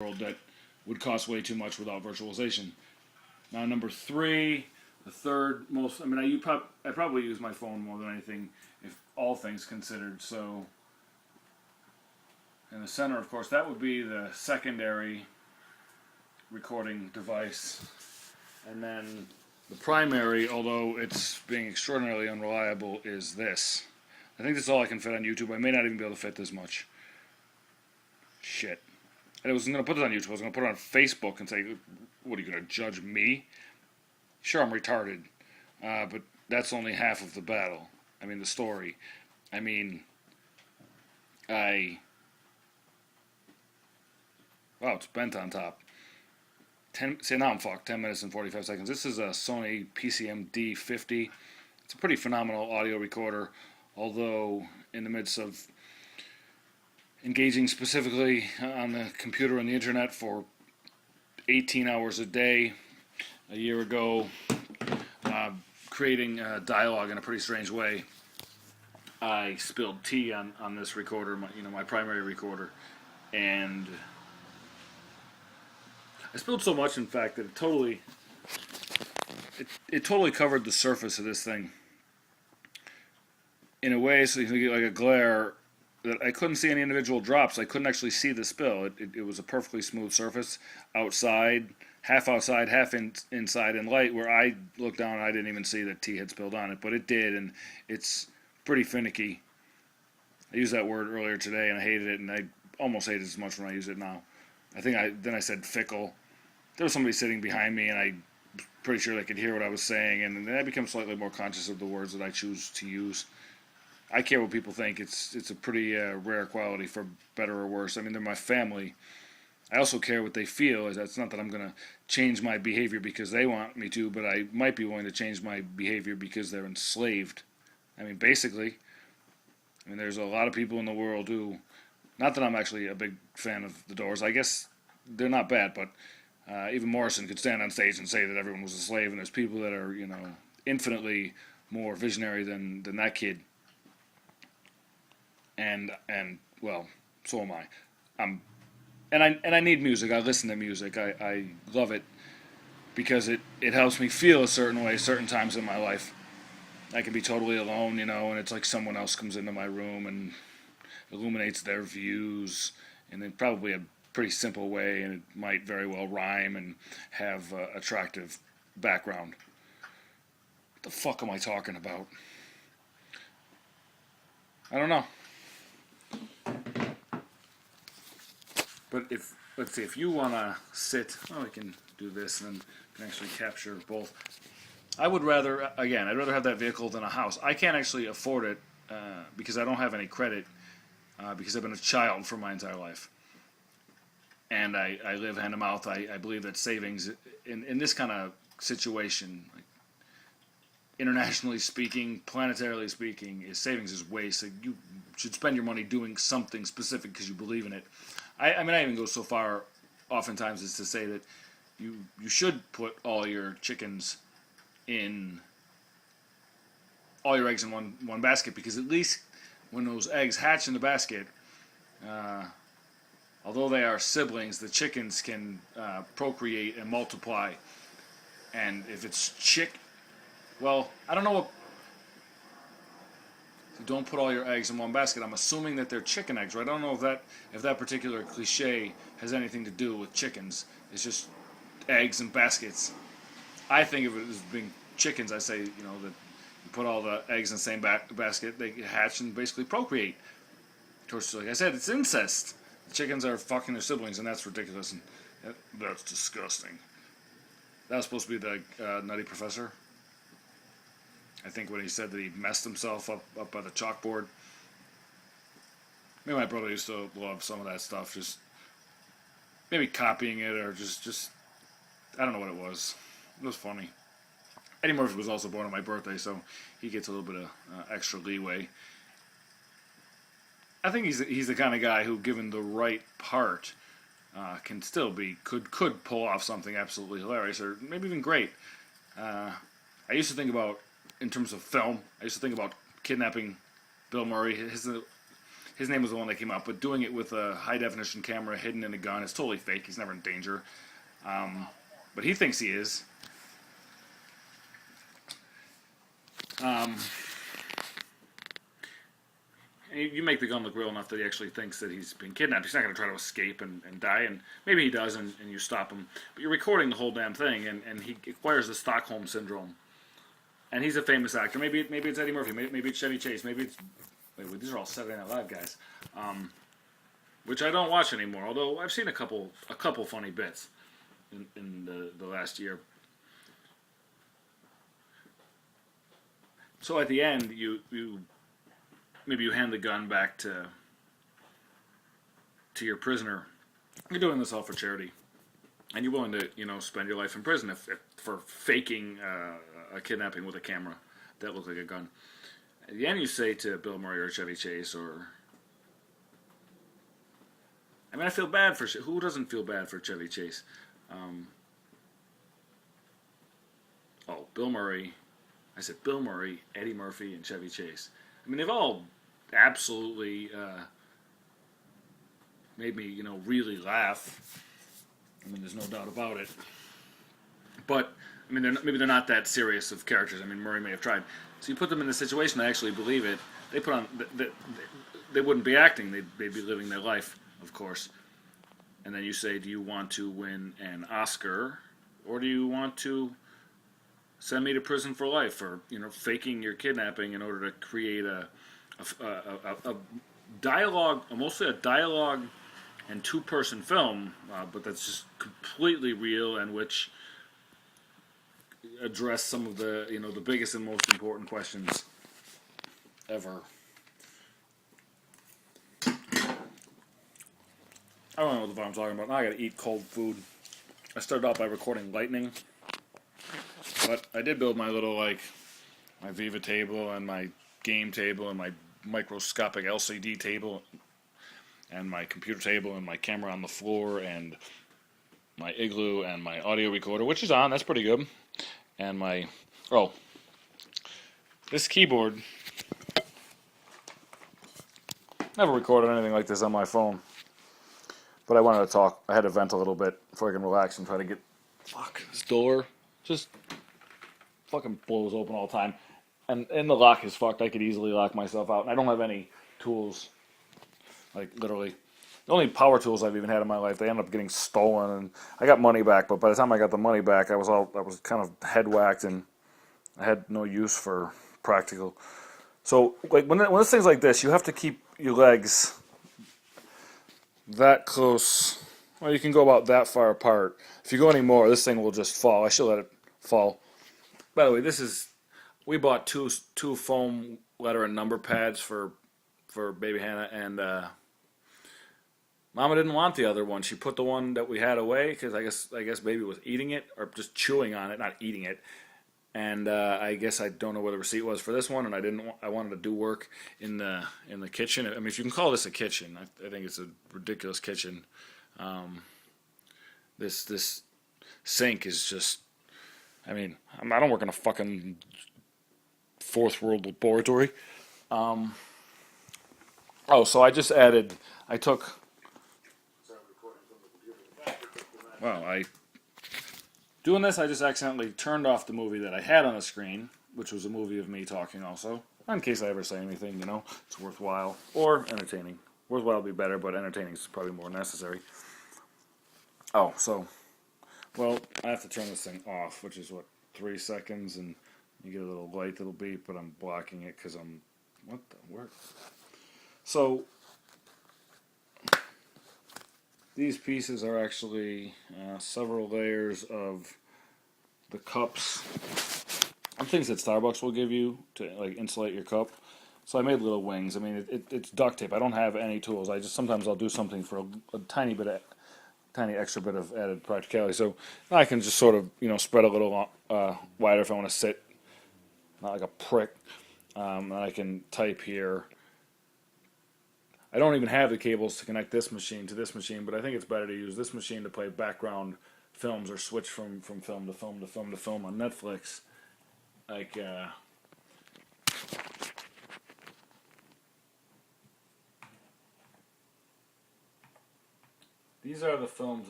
world that would cost way too much without virtualization. Now, number three, the third most. I mean, I probably use my phone more than anything, if all things considered. So, in the center, of course, that would be the secondary recording device, and then the primary, although it's being extraordinarily unreliable, is this. I think that's all I can fit on YouTube. I may not even be able to fit this much. Shit. I wasn't going to put it on YouTube. I was going to put it on Facebook and say, what, are you going to judge me? Sure, I'm retarded. But that's only half of the battle. I mean, the story. I mean, wow, it's bent on top. Now I'm fucked. 10 minutes and 45 seconds. This is a Sony PCM D50. It's a pretty phenomenal audio recorder, although in the midst of engaging specifically on the computer and the internet for 18 hours a day a year ago, creating dialogue in a pretty strange way, I spilled tea on this recorder, my primary recorder, and I spilled so much, in fact, that it totally covered the surface of this thing in a way, so you can get like a glare that I couldn't see any individual drops. I couldn't actually see the spill. It was a perfectly smooth surface outside, half inside, and light. Where I looked down, I didn't even see that tea had spilled on it, but it did, and it's pretty finicky. I used that word earlier today, and I hated it, and I almost hate it as much when I use it now. Then I said fickle. There was somebody sitting behind me, and I'm pretty sure they could hear what I was saying, and then I become slightly more conscious of the words that I choose to use. I care what people think. It's a pretty rare quality, for better or worse. I mean, they're my family. I also care what they feel. It's not that I'm going to change my behavior because they want me to, but I might be willing to change my behavior because they're enslaved. I mean, basically, there's a lot of people in the world who, not that I'm actually a big fan of the Doors. I guess they're not bad, but even Morrison could stand on stage and say that everyone was a slave, and there's people that are, infinitely more visionary than that kid. And well, so am I. And I need music. I listen to music. I love it because it helps me feel a certain way certain times in my life. I can be totally alone, and it's like someone else comes into my room and illuminates their views in probably a pretty simple way, and it might very well rhyme and have attractive background. What the fuck am I talking about? I don't know. But if you want to sit, I can do this and then can actually capture both. I'd rather have that vehicle than a house. I can't actually afford it because I don't have any credit because I've been a child for my entire life. And I live hand to mouth. I believe that savings in this kind of situation, like, internationally speaking, planetarily speaking, savings is waste. So you should spend your money doing something specific because you believe in it. I even go so far oftentimes as to say that you should put all your eggs in one basket, because at least when those eggs hatch in the basket, although they are siblings, the chickens can procreate and multiply. And if it's I don't know what. You don't put all your eggs in one basket. I'm assuming that they're chicken eggs, right? I don't know if that particular cliche has anything to do with chickens. It's just eggs in baskets. I think of it as being chickens. I say, that you put all the eggs in the same basket, they hatch and basically procreate. Of course, like I said, it's incest. The chickens are fucking their siblings, and that's ridiculous, and that's disgusting. That was supposed to be the Nutty Professor. I think when he said that he messed himself up by the chalkboard. Maybe my brother used to love some of that stuff, just maybe copying it, or just I don't know what it was. It was funny. Eddie Murphy was also born on my birthday, so he gets a little bit of extra leeway. I think he's the kind of guy who, given the right part, can still could pull off something absolutely hilarious, or maybe even great. I used to think about, in terms of film, I used to think about kidnapping Bill Murray. His his name was the one that came up, but doing it with a high definition camera hidden in a gun is totally fake. He's never in danger. But he thinks he is. You make the gun look real enough that he actually thinks that he's been kidnapped. He's not going to try to escape and die, and maybe he does, and you stop him. But you're recording the whole damn thing, and he acquires the Stockholm Syndrome. And he's a famous actor. Maybe it's Eddie Murphy. Maybe it's Chevy Chase. Maybe it's... Wait, these are all Saturday Night Live guys. Which I don't watch anymore, although I've seen a couple funny bits in the last year. So at the end, maybe you hand the gun back to your prisoner. You're doing this all for charity, and you're willing to spend your life in prison if for faking a kidnapping with a camera that looked like a gun. At the end, you say to Bill Murray or Chevy Chase, I feel bad for who doesn't feel bad for Chevy Chase. Bill Murray. I said Bill Murray, Eddie Murphy, and Chevy Chase. They've all absolutely made me, really laugh. There's no doubt about it. But maybe they're not that serious of characters. Murray may have tried. So you put them in the situation, they actually believe it. They put on. They wouldn't be acting. They'd be living their life, of course. And then you say, do you want to win an Oscar, or do you want to send me to prison for life for faking your kidnapping in order to create a dialogue, mostly a dialogue and two-person film, but that's just completely real and which address some of the the biggest and most important questions ever. I don't know what the fuck I'm talking about. Now I gotta eat cold food. I started off by recording lightning. But I did build my little, my Viva table and my game table and my microscopic LCD table and my computer table and my camera on the floor and my Igloo and my audio recorder, which is on, that's pretty good. And this keyboard, never recorded anything like this on my phone. But I wanted to talk, I had to vent a little bit before I can relax and try to get, this door just fucking blows open all the time, and the lock is fucked. I could easily lock myself out, and I don't have any tools, literally. The only power tools I've even had in my life, they ended up getting stolen, and I got money back, but by the time I got the money back, I was kind of head whacked, and I had no use for practical. So, when this thing's like this, you have to keep your legs that close. Well, you can go about that far apart. If you go any more, this thing will just fall. I should let it fall. By the way, we bought two foam letter and number pads for baby Hannah, and Mama didn't want the other one. She put the one that we had away because I guess baby was eating it or just chewing on it, not eating it. And I guess I don't know what the receipt was for this one, and I wanted to do work in the kitchen. If you can call this a kitchen, I think it's a ridiculous kitchen. This sink is just. I don't work in a fucking fourth world laboratory. So I just added. Doing this, I just accidentally turned off the movie that I had on the screen, which was a movie of me talking also, in case I ever say anything, it's worthwhile or entertaining. Worthwhile would be better, but entertaining is probably more necessary. I have to turn this thing off, which is 3 seconds, and you get a little light that'll beep, but I'm blocking it because what the work? So, these pieces are actually several layers of the cups and things that Starbucks will give you to insulate your cup. So I made little wings. It's duct tape. I don't have any tools. Sometimes I'll do something for a tiny extra bit of added practicality. So now I can just sort of, spread a little wider if I want to sit, not like a prick. And I can type here. I don't even have the cables to connect this machine to this machine, but I think it's better to use this machine to play background films or switch from film to film to film to film on Netflix. These are the films